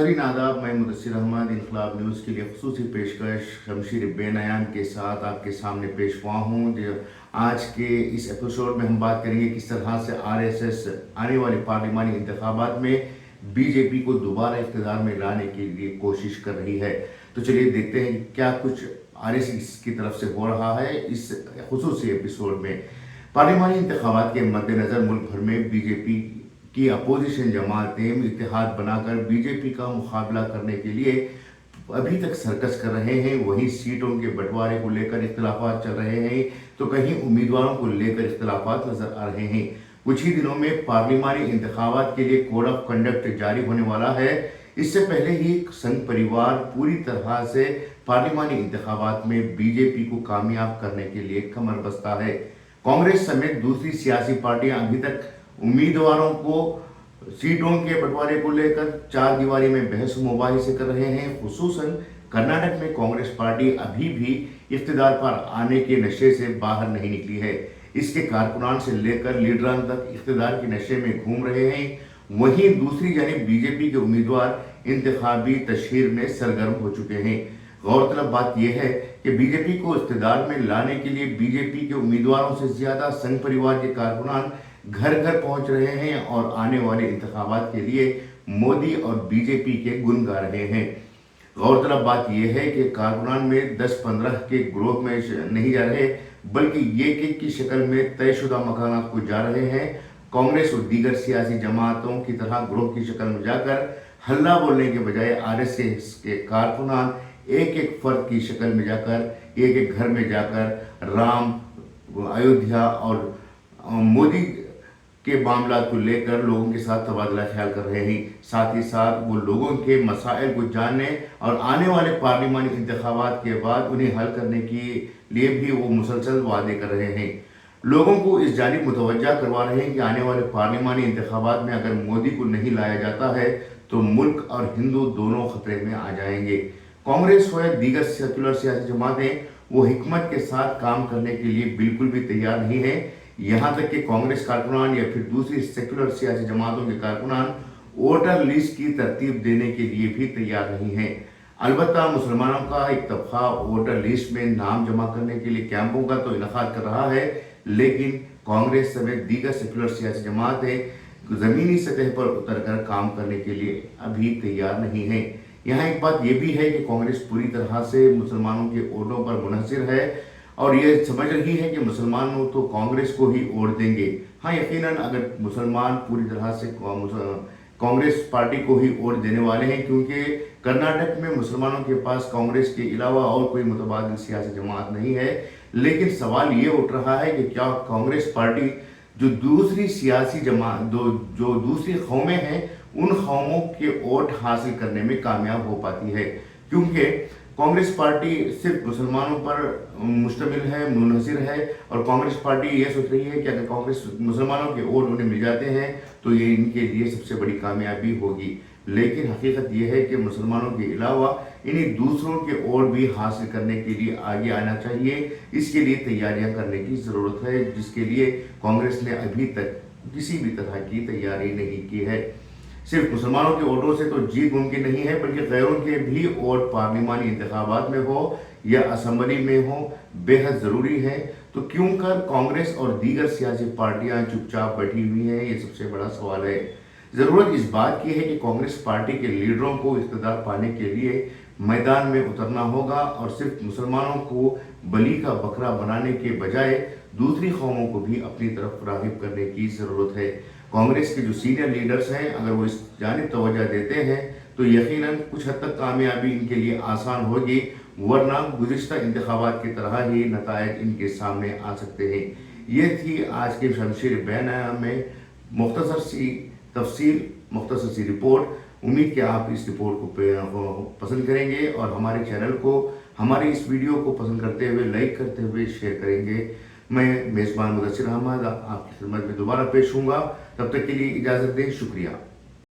नाज़रीन आदाब, मैं मुदस्सिर अहमद इनकलाब न्यूज़ के लिए ख़ुसूसी पेशकश शमशीर बेनयान के साथ आपके सामने पेश हुआ हूँ। आज के इस एपिसोड में हम बात करेंगे किस तरह से आरएसएस आने वाले पार्लिमानी इंतखाबात में बीजेपी को दोबारा इक़्तिदार में लाने के लिए कोशिश कर रही है। तो चलिए देखते हैं क्या कुछ आरएसएस की तरफ से हो रहा है इस ख़ुसूसी एपिसोड में। पार्लिमानी इंतखाबात के मद्देनज़र मुल्क भर में बीजेपी की अपोजिशन जमातें इत्तेहाद बनाकर बीजेपी का मुकाबला करने के लिए अभी तक सर्कस कर रहे हैं। वहीं सीटों के बंटवारे को लेकर इख्तिलाफात चल रहे हैं तो कहीं उम्मीदवारों को लेकर इख्तिलाफात नजर आ रहे हैं। कुछ ही दिनों में पार्लिमानी इंतखाबात के लिए कोड ऑफ कंडक्ट जारी होने वाला है। इससे पहले ही संघ परिवार पूरी तरह से पार्लिमानी इंतखाबात में बीजेपी को कामयाब करने के लिए कमर बस्ता है। कांग्रेस समेत दूसरी सियासी पार्टियां अभी तक उम्मीदवारों को सीटों के बंटवारे को लेकर चार दीवारी में बहस मुबाहिसे कर रहे हैं। खुसूसन कर्नाटक में कांग्रेस पार्टी अभी भी इख्तिदार पर आने के नशे से बाहर नहीं निकली है। इसके कारकुनान से लेकर लीडरान तक इख्तिदार के नशे में घूम रहे हैं। वहीं दूसरी जानिब बीजेपी के उम्मीदवार इंतखाबी तशहीर में सरगर्म हो चुके हैं। गौरतलब बात यह है कि बीजेपी को इख्तिदार में लाने के लिए बीजेपी के उम्मीदवारों से ज्यादा संघ परिवार के कारकुनान घर घर पहुंच रहे हैं और आने वाले इंतखाबात के लिए मोदी और बीजेपी के गुण गा रहे हैं। गौरतलब बात यह है कि कारकुनान में 10-15 के ग्रोह में नहीं जा रहे बल्कि एक की शक्ल में तयशुदा मकानात को जा रहे हैं। कांग्रेस और दीगर सियासी जमातों की तरह ग्रोह की शक्ल में जाकर हल्ला बोलने के बजाय आरएसएस के कारकुनान एक फर्द की शक्ल में जाकर एक घर में जाकर राम, अयोध्या और मोदी के मामला को लेकर लोगों के साथ तबादला ख्याल कर रहे हैं। साथ ही साथ वो लोगों के मसाइल को जानने और आने वाले पार्लिमानी इंतखाबात के बाद उन्हें हल करने के लिए भी वो मुसलसल वादे कर रहे हैं। लोगों को इस जानिब मुतवज्जा करवा रहे हैं कि आने वाले पार्लिमानी इंतखाबात में अगर मोदी को नहीं लाया जाता है तो मुल्क और हिंदू दोनों खतरे में आ जाएंगे। कांग्रेस व दीगर सेकुलर सियासी जमातें वो हिकमत के साथ काम करने के लिए बिल्कुल भी तैयार नहीं है। यहाँ तक कि कांग्रेस कारकुनान या फिर दूसरी सेकुलर सियासी जमातों के कारकुनान वोटर लिस्ट की तरतीब देने के लिए भी तैयार नहीं है। अलबत्ता मुसलमानों का एक तबका वोटर लिस्ट में नाम जमा करने के लिए कैंपों का तो इनकाद कर रहा है, लेकिन कांग्रेस समेत दीगर सेकुलर सियासी जमातें जमीनी सतह पर उतरकर काम करने के लिए अभी तैयार नहीं है। यहाँ एक बात यह भी है कि कांग्रेस पूरी तरह से मुसलमानों के वोटों पर मुनहसिर है और ये समझ रही है कि मुसलमान तो कांग्रेस को ही वोट देंगे। हाँ, यकीनन अगर मुसलमान पूरी तरह से कांग्रेस पार्टी को ही वोट देने वाले हैं, क्योंकि कर्नाटक में मुसलमानों के पास कांग्रेस के अलावा और कोई मुतबादिल सियासी जमात नहीं है। लेकिन सवाल ये उठ रहा है कि क्या कांग्रेस पार्टी जो दूसरी सियासी जमात जो दूसरी कौमें हैं उन कौमों के वोट हासिल करने में कामयाब हो पाती है, क्योंकि कांग्रेस पार्टी सिर्फ मुसलमानों पर मुश्तमिल है, मुनहसिर है और कांग्रेस पार्टी ये सोच रही है कि अगर कांग्रेस मुसलमानों के वोट उन्हें मिल जाते हैं तो ये इनके लिए सबसे बड़ी कामयाबी होगी। लेकिन हकीकत यह है कि मुसलमानों के अलावा इन्हें दूसरों के वोट भी हासिल करने के लिए आगे आना चाहिए। इसके लिए तैयारियां करने की ज़रूरत है, जिसके लिए कांग्रेस ने अभी तक किसी भी तरह की तैयारी नहीं की है। सिर्फ मुसलमानों के वोटों से तो जीत मुमकिन नहीं है, बल्कि गैरों के भी वोट पार्लिमानी इंतखाबात में हो या असम्बली में हो बेहद ज़रूरी है। तो क्यों कर कांग्रेस और दीगर सियासी पार्टियां चुपचाप बैठी हुई हैं, ये सबसे बड़ा सवाल है। ज़रूरत इस बात की है कि कांग्रेस पार्टी के लीडरों को इख्तिदार पाने के लिए मैदान में उतरना होगा और सिर्फ मुसलमानों को बली का बकरा बनाने के बजाय दूसरी कौमों को भी अपनी तरफ राग़िब करने की ज़रूरत है। कांग्रेस के जो सीनियर लीडर्स हैं अगर वो इस जानिब तवज्जो देते हैं तो यकीनन कुछ हद तक कामयाबी इनके लिए आसान होगी, वरना गुज़िश्ता इंतखाबात की तरह ही नतायज इनके सामने आ सकते हैं। ये थी आज के शमशीर बेनयान में मुख्तसर सी तफसील, मुख्तसर सी रिपोर्ट। उम्मीद कि आप इस रिपोर्ट को पसंद करेंगे और हमारे चैनल को, हमारे इस वीडियो को पसंद करते हुए, लाइक करते हुए शेयर करेंगे। मैं मेज़बान मुदस्सिर अहमद आपकी खिदमत में दोबारा पेश हूँगा। तब तक के लिए इजाज़त दें। शुक्रिया।